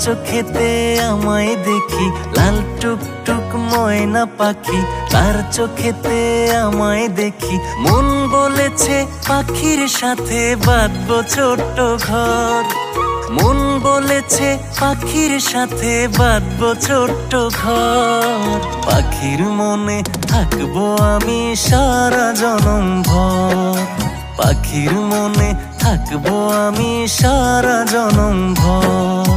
চোখেতে আমায় দেখি, লাল টুকটুক ময়না পাখি তার চোখেতে আমায় দেখি। মন বলেছে পাখির সাথে বাঁধবো ছোট্ট ঘর, মন বলেছে পাখির সাথে বাঁধবো ছোট্ট ঘর। পাখির মনে থাকবো আমি সারা জনম ভর, পাখির মনে থাকবো আমি সারা জনম ভর।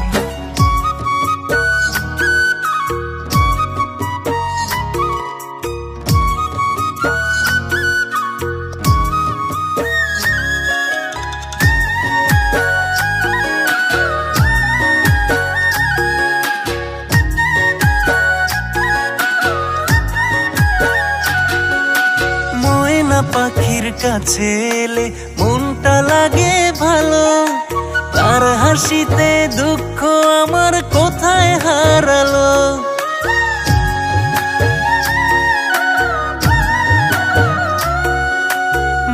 পাখির কাছে এলে মনটা লাগে ভালো, তার হাসিতে দুঃখ আমার কোথায় হারালো।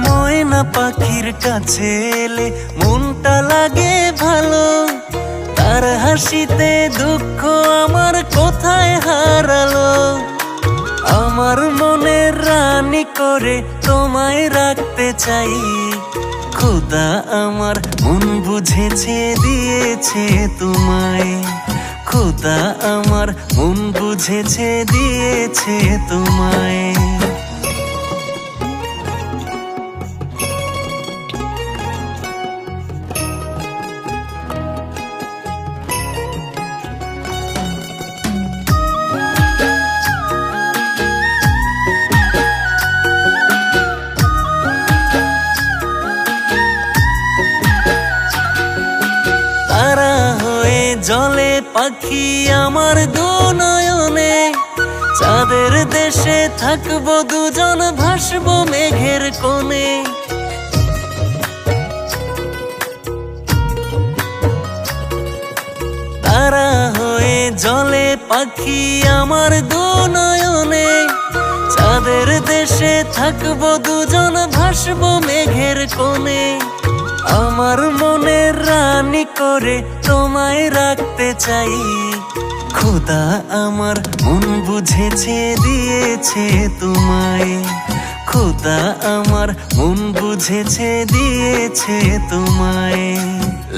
ময়না পাখির কাছে এলে মনটা লাগে ভালো, তার হাসিতে দুঃখ আমার কোথায় হারালো। আমার মনের রানী করে তোমায় রাখতে চাই, খোদা আমার মন বুঝেছে দিয়েছে তোমায়, খোদা আমার মন বুঝেছে দিয়েছে তোমায়। জলে পাখি আমার দু নয়নে, চাঁদের দেশে থাকবো দুজন ভাসবো মেঘের কোণে। তারা হয়ে জলে পাখি আমার দু নয়নে, চাঁদের দেশে থাকবো দুজন ভাসবো মেঘের কোণে। আমার মনের রানী করে তোমায় রাখতে চাই, খোদা আমার মন বুঝেছে দিয়েছে তোমায়, খোদা আমার মন বুঝেছে দিয়েছে তোমায়।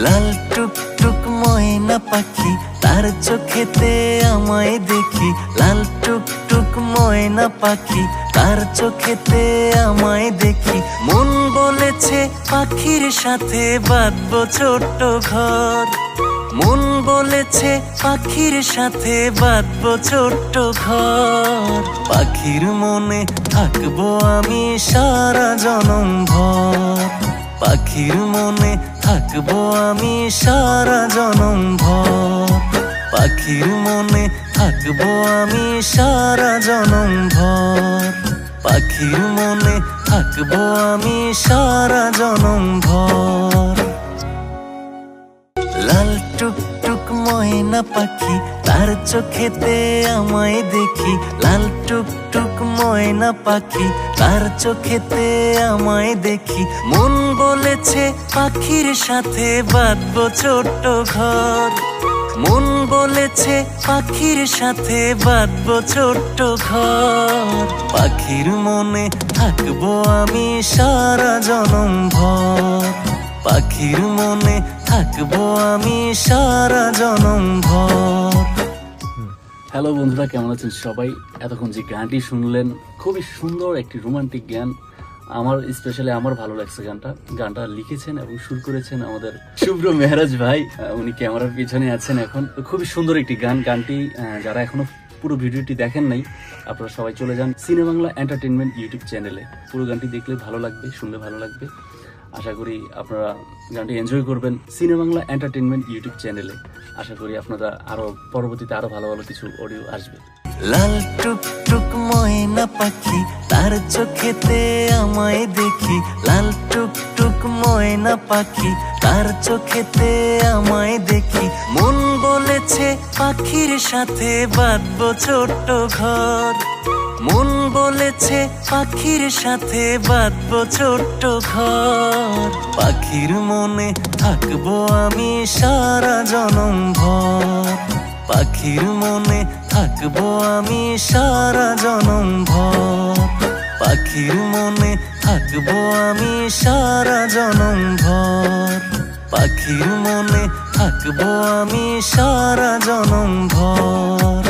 লাল টুকটুক ময়না পাখি তার চোখেতে আমায় দেখি, লাল টুকটুক ময়না পাখি তার চোখেতে আমায় দেখি। মন বলেছে পাখির সাথে বাঁধবো ছোট্ট ঘর, মন বলেছে পাখির সাথে বাঁধবো ছোট্ট ঘর। পাখির মনে থাকবো আমি সারা জনম ভর, পাখির মনে থাকবো আমি সারা জনম ভর, পাখির মনে থাকবো আমি সারা জনম ভর, পাখির মনে থাকবো আমি সারা জনম ভর। লাল টুকটুক ময়না পাখি তার চোখেতে আমায় দেখি, লাল টুকটুক ময়না পাখি তার চোখেতে আমায় দেখি। মন বলেছে পাখির সাথে বাঁধবো ছোট্ট ঘর, মন বলেছে পাখির সাথে বাঁধবো ছোট্ট ঘর। পাখির মনে থাকবো আমি সারা জনম ভর, পাখির মনে থাকবো আমি সারা জনম ভর। হ্যালো বন্ধুরা, কেমন আছেন সবাই? এতক্ষণ যে গানটি শুনলেন খুবই সুন্দর একটি রোমান্টিক গান, আমার স্পেশালি আমার ভালো লাগছে গানটা লিখেছেন এবং সুর করেছেন আমাদের শুভ্র মেহরাজ ভাই, উনি ক্যামেরার পিছনে আছেন এখন। খুবই সুন্দর একটি গানটি যারা এখনো পুরো ভিডিওটি দেখেন নাই আপনারা সবাই চলে যান সিনেবাংলা এন্টারটেইনমেন্ট ইউটিউব চ্যানেলে, পুরো গানটি দেখলে ভালো লাগবে, শুনলে ভালো লাগবে। আশা করি আপনারা গানটি এনজয় করবেন সিনেবাংলা এন্টারটেইনমেন্ট ইউটিউব চ্যানেলে। আশা করি আপনারা পরবর্তীতে আরো ভালো ভালো কিছু অডিও আসবে। লাল টুকটুক ময়না পাখি তার চোখেতে আমায় দেখি, লাল টুকটুক ময়না পাখি তার চোখেতে আমায় দেখি। মন বলেছে পাখির সাথে বাঁধবো ছোট্ট ঘর, মন বলেছে পাখির সাথে বাঁধবো ছোট্ট ঘর। পাখির মনে থাকবো আমি সারা জনম ভর, পাখির মনে থাকবো আমি সারা জনম ভর, পাখির মনে থাকবো আমি সারা জনম ভর, পাখির মনে থাকবো আমি সারা জনম ভর।